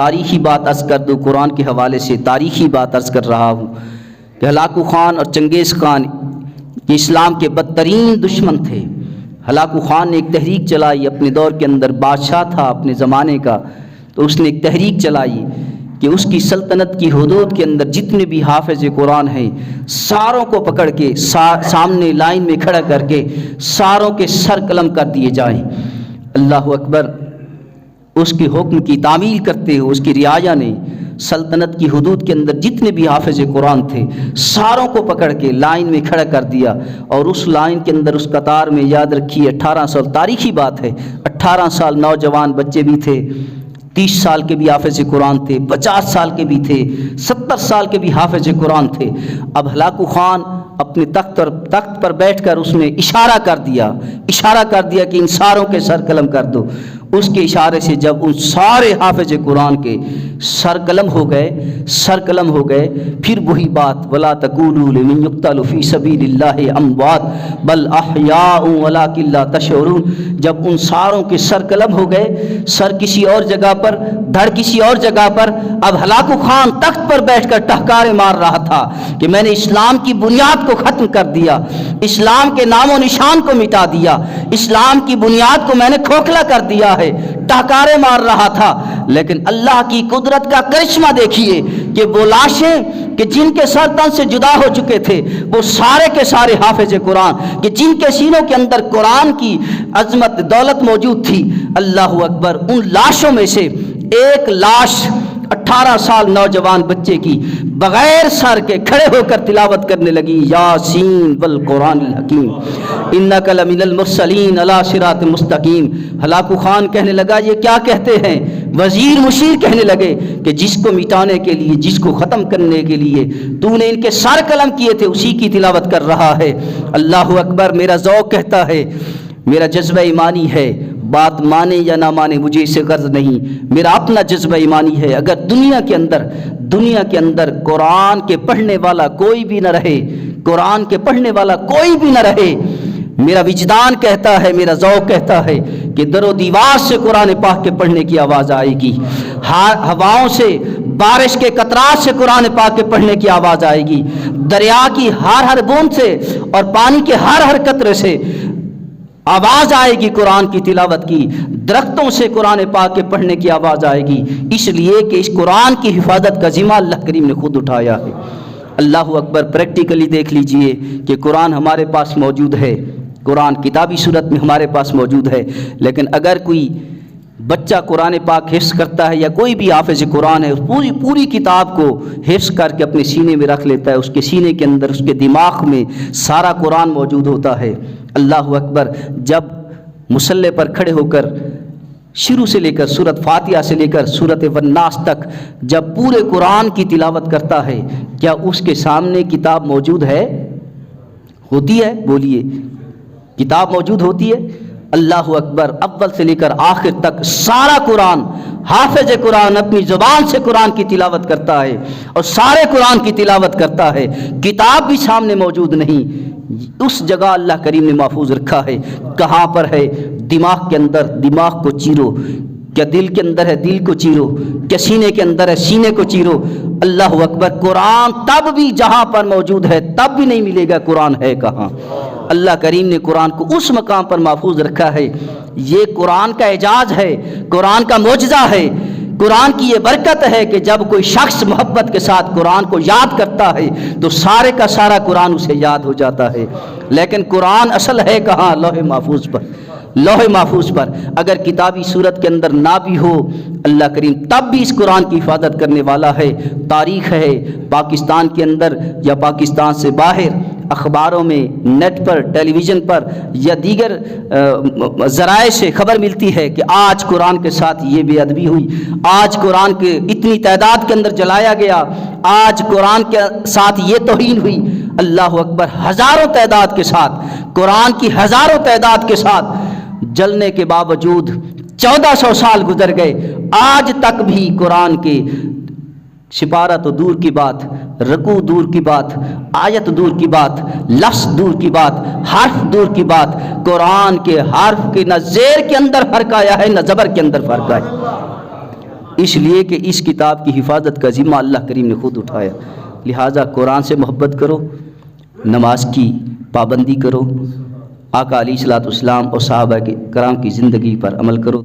تاریخی بات عرض کر دوں، قرآن کے حوالے سے تاریخی بات عرض کر رہا ہوں کہ ہلاکو خان اور چنگیز خان یہ اسلام کے بدترین دشمن تھے۔ ہلاکو خان نے ایک تحریک چلائی، اپنے دور کے اندر بادشاہ تھا اپنے زمانے کا، تو اس نے ایک تحریک چلائی کہ اس کی سلطنت کی حدود کے اندر جتنے بھی حافظ قرآن ہیں ساروں کو پکڑ کے سامنے لائن میں کھڑا کر کے ساروں کے سر قلم کر دیے جائیں۔ اللہ اکبر! اس کے حکم کی تعمیل کرتے ہوئے اس کی رعایا نے سلطنت کی حدود کے اندر جتنے بھی حافظ قرآن تھے ساروں کو پکڑ کے لائن میں کھڑا کر دیا، اور اس لائن کے اندر اس قطار میں یاد رکھیے 18 سال، تاریخی بات ہے، 18 سال نوجوان بچے بھی تھے، 30 سال کے بھی حافظ قرآن تھے، 50 سال کے بھی تھے، 70 سال کے بھی حافظ قرآن تھے۔ اب ہلاکو خان اپنے تخت پر بیٹھ کر اس نے اشارہ کر دیا کہ ان ساروں کے سر قلم کر دو۔ اس کے اشارے سے جب ان سارے حافظ قرآن کے سر قلم ہو گئے، پھر وہی بات وَلَا تَقُولُوا لِمَنْ يُقْتَلُ فِي سَبِيلِ اللَّهِ أَمْوَاتٌ بَلْ أَحْيَاءٌ وَلَٰكِن لَا تَشْعُرُونَ۔ جب ان ساروں کے سر قلم ہو گئے، سر کسی اور جگہ پر، دھڑ کسی اور جگہ پر، اب ہلاکو خان تخت پر بیٹھ کر ٹہکارے مار رہا تھا کہ میں نے اسلام کی بنیاد کو ختم کر دیا، اسلام کے نام و نشان کو مٹا دیا، اسلام کی بنیاد کو میں نے کھوکھلا کر دیا ہے، ٹہکارے مار رہا تھا۔ لیکن اللہ کی قدرت کا کرشمہ دیکھیے کہ وہ لاشیں کہ جن کے سر تن سے جدا ہو چکے تھے، وہ سارے کے سارے حافظ قرآن کہ جن کے سینوں کے اندر قرآن کی عظمت دولت موجود تھی، اللہ اکبر، ان لاشوں میں سے ایک لاش 18 سال نوجوان بچے کی بغیر سر کے کھڑے ہو کر تلاوت کرنے لگی، یاسین والقرآن الحکیم انک لمن المرسلین علی صراط مستقیم۔ ہلاکو خان کہنے لگا یہ کیا کہتے ہیں؟ وزیر مشیر کہنے لگے کہ جس کو مٹانے کے لیے، جس کو ختم کرنے کے لیے تو نے ان کے سر قلم کیے تھے اسی کی تلاوت کر رہا ہے۔ اللہ اکبر! میرا ذوق کہتا ہے، میرا جذبہ ایمانی ہے، بات مانے یا نہ مانے مجھے اسے غرض نہیں، میرا اپنا جذبہ ایمانی ہے، اگر دنیا کے اندر قرآن کے پڑھنے والا کوئی بھی نہ رہے، قرآن کے پڑھنے والا کوئی بھی نہ رہے، میرا وجدان کہتا ہے، میرا ذوق کہتا ہے کہ در و دیوار سے قرآن پاک کے پڑھنے کی آواز آئے گی، ہواؤں سے، بارش کے قطرات سے قرآن پاک کے پڑھنے کی آواز آئے گی، دریا کی ہر بوند سے اور پانی کے ہر قطرے سے آواز آئے گی قرآن کی تلاوت کی، درختوں سے قرآن پاک کے پڑھنے کی آواز آئے گی، اس لیے کہ اس قرآن کی حفاظت کا ذمہ اللہ کریم نے خود اٹھایا ہے۔ اللہ اکبر! پریکٹیکلی دیکھ لیجئے کہ قرآن ہمارے پاس موجود ہے، قرآن کتابی صورت میں ہمارے پاس موجود ہے، لیکن اگر کوئی بچہ قرآن پاک حفظ کرتا ہے یا کوئی بھی حافظ قرآن ہے، پوری کتاب کو حفظ کر کے اپنے سینے میں رکھ لیتا ہے، اس کے سینے کے اندر، اس کے دماغ میں سارا قرآن موجود ہوتا ہے۔ اللہ اکبر! جب مصلی پر کھڑے ہو کر شروع سے لے کر سورۃ فاتحہ سے لے کر سورۃ والناس تک جب پورے قرآن کی تلاوت کرتا ہے، کیا اس کے سامنے کتاب موجود ہے؟ ہوتی ہے؟ بولیے، کتاب موجود ہوتی ہے؟ اللہ اکبر! اول سے لے کر آخر تک سارا قرآن حافظ قرآن اپنی زبان سے قرآن کی تلاوت کرتا ہے اور سارے قرآن کی تلاوت کرتا ہے، کتاب بھی سامنے موجود نہیں۔ اس جگہ اللہ کریم نے محفوظ رکھا ہے۔ کہاں پر ہے؟ دماغ کے اندر، دماغ کو چیرو۔ کیا دل کے اندر ہے؟ دل کو چیرو۔ کیا سینے کے اندر ہے؟ سینے کو چیرو۔ اللہ اکبر! قرآن تب بھی جہاں پر موجود ہے تب بھی نہیں ملے گا قرآن ہے کہاں۔ اللہ کریم نے قرآن کو اس مقام پر محفوظ رکھا ہے۔ یہ قرآن کا اعجاز ہے، قرآن کا معجزہ ہے، قرآن کی یہ برکت ہے کہ جب کوئی شخص محبت کے ساتھ قرآن کو یاد کرتا ہے تو سارے کا سارا قرآن اسے یاد ہو جاتا ہے۔ لیکن قرآن اصل ہے کہاں؟ لوح محفوظ پر، لوح محفوظ پر۔ اگر کتابی صورت کے اندر نہ بھی ہو، اللہ کریم تب بھی اس قرآن کی حفاظت کرنے والا ہے۔ تاریخ ہے پاکستان کے اندر یا پاکستان سے باہر، اخباروں میں، نیٹ پر، ٹیلی ویژن پر یا دیگر ذرائع سے خبر ملتی ہے کہ آج قرآن کے ساتھ یہ بے ادبی ہوئی، آج قرآن کے اتنی تعداد کے اندر جلایا گیا، آج قرآن کے ساتھ یہ توہین ہوئی۔ اللہ اکبر! ہزاروں تعداد کے ساتھ، قرآن کی ہزاروں تعداد کے ساتھ جلنے کے باوجود 1400 سال گزر گئے، آج تک بھی قرآن کے سپارہ تو دور کی بات، رکوع دور کی بات، آیت دور کی بات، لفظ دور کی بات، حرف دور کی بات، قرآن کے حرف کے نہ زیر کے اندر فرق آیا ہے نہ زبر کے اندر فرق آیا۔ اس لیے کہ اس کتاب کی حفاظت کا ذمہ اللہ کریم نے خود اٹھایا۔ لہٰذا قرآن سے محبت کرو، نماز کی پابندی کرو، آقا علیہ الصلوۃ والسلام اور صحابہ کرام کی زندگی پر عمل کرو۔